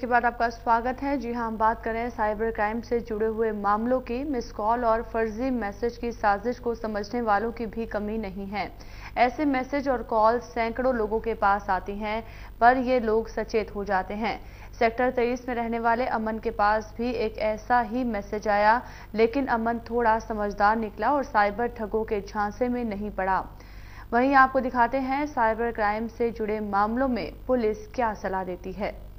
के बाद आपका स्वागत है। जी हां, हम बात करें साइबर क्राइम से जुड़े हुए मामलों की। मिस कॉल और फर्जी मैसेज की साजिश को समझने वालों की भी कमी नहीं है। ऐसे मैसेज और कॉल सैकड़ों लोगों के पास आती हैं, पर ये लोग सचेत हो जाते हैं। सेक्टर 23 में रहने वाले अमन के पास भी एक ऐसा ही मैसेज आया, लेकिन अमन थोड़ा समझदार निकला और साइबर ठगों के झांसे में नहीं पड़ा। वहीं आपको दिखाते हैं साइबर क्राइम से जुड़े मामलों में पुलिस क्या सलाह देती है।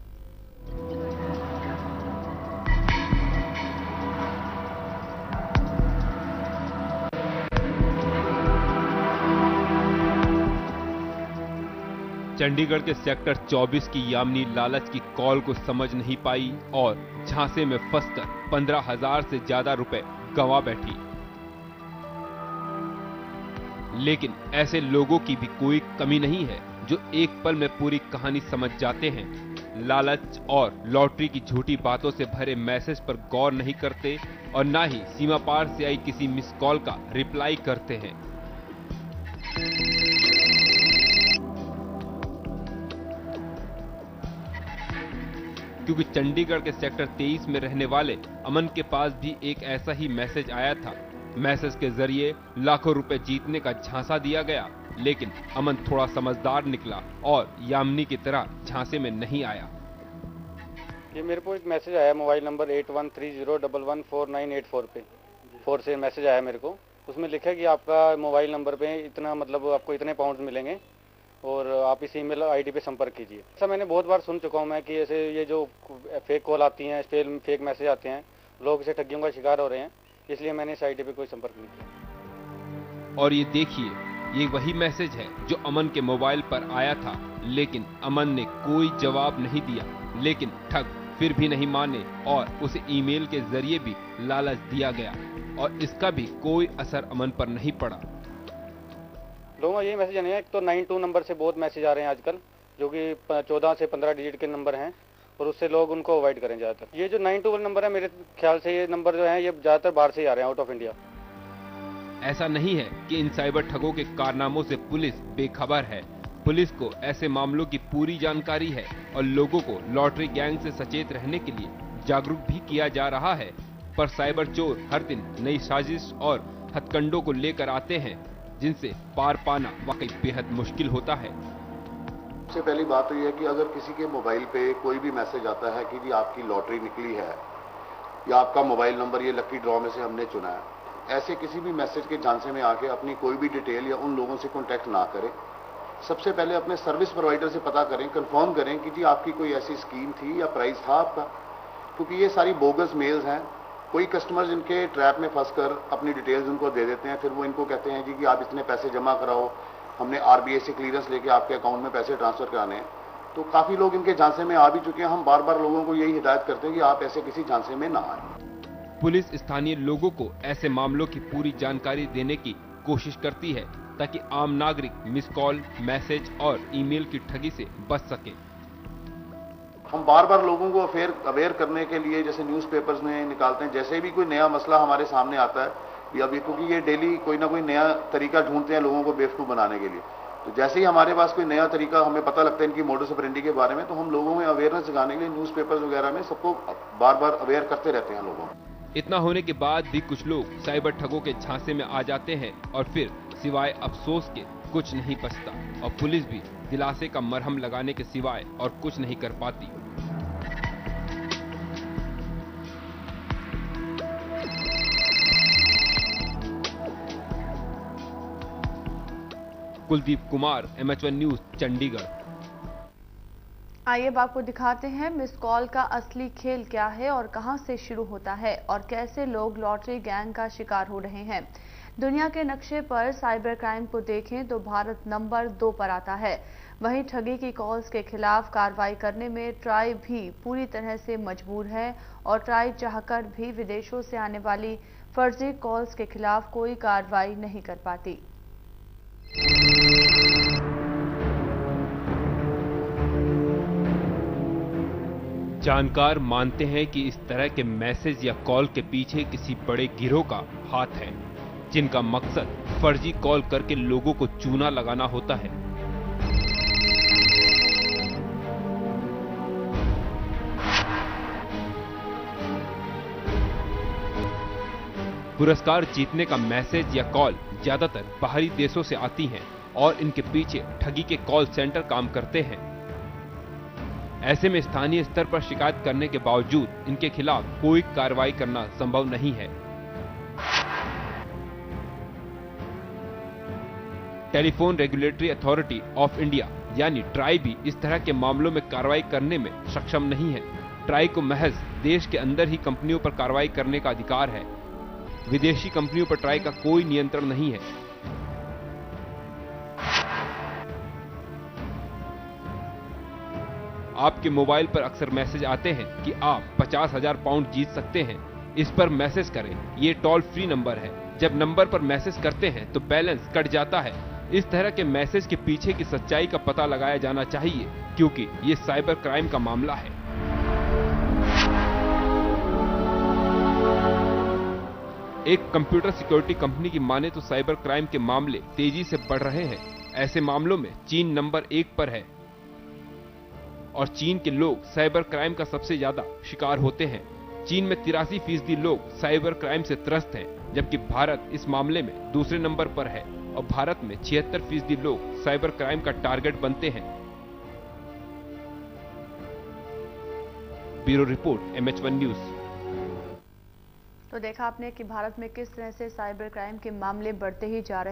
चंडीगढ़ के सेक्टर 24 की यामिनी लालच की कॉल को समझ नहीं पाई और झांसे में फंसकर 15,000 से ज्यादा रुपए गंवा बैठी। लेकिन ऐसे लोगों की भी कोई कमी नहीं है जो एक पल में पूरी कहानी समझ जाते हैं। लालच और लॉटरी की झूठी बातों से भरे मैसेज पर गौर नहीं करते और ना ही सीमा पार से आई किसी मिस कॉल का रिप्लाई करते हैं। क्योंकि चंडीगढ़ के सेक्टर 23 में रहने वाले अमन के पास भी एक ऐसा ही मैसेज आया था। मैसेज के जरिए लाखों रुपए जीतने का झांसा दिया गया, लेकिन अमन थोड़ा समझदार निकला और यामिनी की तरह झांसे में नहीं आया। ये मेरे को एक मैसेज आया मोबाइल नंबर 8130114984 पे 4 से मैसेज आया मेरे को। उसमें लिखा है कि आपका मोबाइल नंबर पे इतना मतलब आपको इतने पाउंड मिलेंगे और आप इस ईमेल आईडी पे संपर्क कीजिए। ऐसा मैंने बहुत बार सुन चुका हूँ मैं कि ऐसे ये जो फेक कॉल आती हैं, फेक मैसेज आते हैं, लोग इसे ठगियों का शिकार हो रहे हैं, इसलिए मैंने इस आईडी पे कोई संपर्क नहीं किया। और ये देखिए, ये वही मैसेज है जो अमन के मोबाइल पर आया था, लेकिन अमन ने कोई जवाब नहीं दिया। लेकिन ठग फिर भी नहीं माने और उसे ईमेल के जरिए भी लालच दिया गया और इसका भी कोई असर अमन पर नहीं पड़ा। लोगों का यही मैसेज नहीं है। एक तो 92 नंबर से बहुत मैसेज आ रहे हैं आजकल, जो कि 14 से 15 डिजिट के नंबर हैं, और उससे लोग उनको अवॉइड करें ज्यादातर। ये जो 92 नंबर है, मेरे ख्याल से ये नंबर जो है ये ज्यादातर बाहर से ही आ रहे हैं, आउट ऑफ इंडिया। ऐसा नहीं है कि इन साइबर ठगों के कारनामों से पुलिस बेखबर है। पुलिस को ऐसे मामलों की पूरी जानकारी है और लोगों को लॉटरी गैंग से सचेत रहने के लिए जागरूक भी किया जा रहा है। पर साइबर चोर हर दिन नई साजिश और हथकंडों को लेकर आते हैं, जिनसे पार पाना वाकई बेहद मुश्किल होता है। सबसे पहली बात तो यह है कि अगर किसी के मोबाइल पे कोई भी मैसेज आता है कि जी आपकी लॉटरी निकली है या आपका मोबाइल नंबर ये लकी ड्रॉ में से हमने चुना है, ऐसे किसी भी मैसेज के झांसे में आके अपनी कोई भी डिटेल या उन लोगों से कॉन्टैक्ट ना करें। सबसे पहले अपने सर्विस प्रोवाइडर से पता करें, कंफर्म करें कि जी आपकी कोई ऐसी स्कीम थी या प्राइस था आपका, क्योंकि ये सारी बोगस मेल्स हैं। कोई कस्टमर्स इनके ट्रैप में फंसकर अपनी डिटेल्स उनको दे देते हैं, फिर वो इनको कहते हैं जी कि आप इतने पैसे जमा कराओ, हमने आरबीआई से क्लियरेंस लेके आपके अकाउंट में पैसे ट्रांसफर कराने हैं। तो काफी लोग इनके झांसे में आ भी चुके हैं। हम बार बार लोगों को यही हिदायत करते हैं कि आप ऐसे किसी झांसे में ना आए। पुलिस स्थानीय लोगों को ऐसे मामलों की पूरी जानकारी देने की कोशिश करती है ताकि आम नागरिक मिस कॉल, मैसेज और ईमेल की ठगी से बच सके। हम बार बार लोगों को अवेयर करने के लिए जैसे न्यूज़पेपर्स में निकालते हैं, जैसे भी कोई नया मसला हमारे सामने आता है, या भी क्योंकि ये डेली कोई ना कोई नया तरीका ढूंढते हैं लोगों को बेवकूफ बनाने के लिए। तो जैसे ही हमारे पास कोई नया तरीका हमें पता लगता है इनकी मोडस ऑपरेंडी के बारे में, तो हम लोगों में अवेयरनेस जगाने के लिए न्यूज़पेपर्स वगैरह में सबको बार बार अवेयर करते रहते हैं लोगों। इतना होने के बाद भी कुछ लोग साइबर ठगों के झांसे में आ जाते हैं और फिर सिवाय अफसोस के कुछ नहीं बचता और पुलिस भी दिलासे का मरहम लगाने के सिवाय और कुछ नहीं कर पाती। Kuldeep Kumar, MH1 news, Chandigarh. आइए अब आपको दिखाते हैं मिस कॉल का असली खेल क्या है और कहां से शुरू होता है और कैसे लोग लॉटरी गैंग का शिकार हो रहे हैं। दुनिया के नक्शे पर साइबर क्राइम को देखें तो भारत नंबर 2 पर आता है। वहीं ठगी की कॉल्स के खिलाफ कार्रवाई करने में ट्राई भी पूरी तरह से मजबूर है और ट्राई चाहकर भी विदेशों से आने वाली फर्जी कॉल्स के खिलाफ कोई कार्रवाई नहीं कर पाती। जानकार मानते हैं कि इस तरह के मैसेज या कॉल के पीछे किसी बड़े गिरोह का हाथ है, जिनका मकसद फर्जी कॉल करके लोगों को चूना लगाना होता है। पुरस्कार जीतने का मैसेज या कॉल ज्यादातर बाहरी देशों से आती हैं और इनके पीछे ठगी के कॉल सेंटर काम करते हैं। ऐसे में स्थानीय स्तर पर शिकायत करने के बावजूद इनके खिलाफ कोई कार्रवाई करना संभव नहीं है। Telephone regulatory authority of India यानी ट्राई भी इस तरह के मामलों में कार्रवाई करने में सक्षम नहीं है। ट्राई को महज देश के अंदर ही कंपनियों पर कार्रवाई करने का अधिकार है। विदेशी कंपनियों पर ट्राई का कोई नियंत्रण नहीं है। आपके मोबाइल पर अक्सर मैसेज आते हैं कि आप 50,000 पाउंड जीत सकते हैं, इस पर मैसेज करें। ये टोल फ्री नंबर है। जब नंबर पर मैसेज करते हैं तो बैलेंस कट जाता है। इस तरह के मैसेज के पीछे की सच्चाई का पता लगाया जाना चाहिए, क्योंकि ये साइबर क्राइम का मामला है। एक कंप्यूटर सिक्योरिटी कंपनी की माने तो साइबर क्राइम के मामले तेजी से बढ़ रहे हैं। ऐसे मामलों में चीन नंबर 1 पर है और चीन के लोग साइबर क्राइम का सबसे ज्यादा शिकार होते हैं। चीन में 83% लोग साइबर क्राइम से त्रस्त हैं, जबकि भारत इस मामले में दूसरे नंबर पर है और भारत में 76% लोग साइबर क्राइम का टारगेट बनते हैं। Bureau report MH1 news. तो देखा आपने कि भारत में किस तरह से साइबर क्राइम के मामले बढ़ते ही जा रहे हैं।